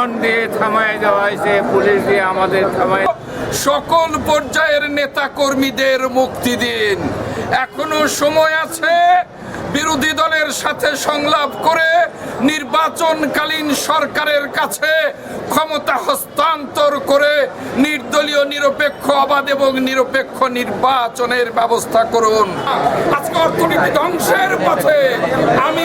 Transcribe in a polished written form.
গণ দিয়ে থামায় দেওয়া হয়েছে, পুলিশ দিয়ে আমাদের থামায়। সকল পর্যায়ের নেতা কর্মীদের মুক্তি দিন, এখনো সময় আছে। বিরোধী দলের সাথে সংলাপ করে নির্বাচনকালীন সরকারের কাছে ক্ষমতা হস্তান্তর করে নির্দলীয়, নিরপেক্ষ, অবাধ এবং নিরপেক্ষ নির্বাচনের ব্যবস্থা করুন। আজকে অর্থনীতি ধ্বংসের পথে, আমি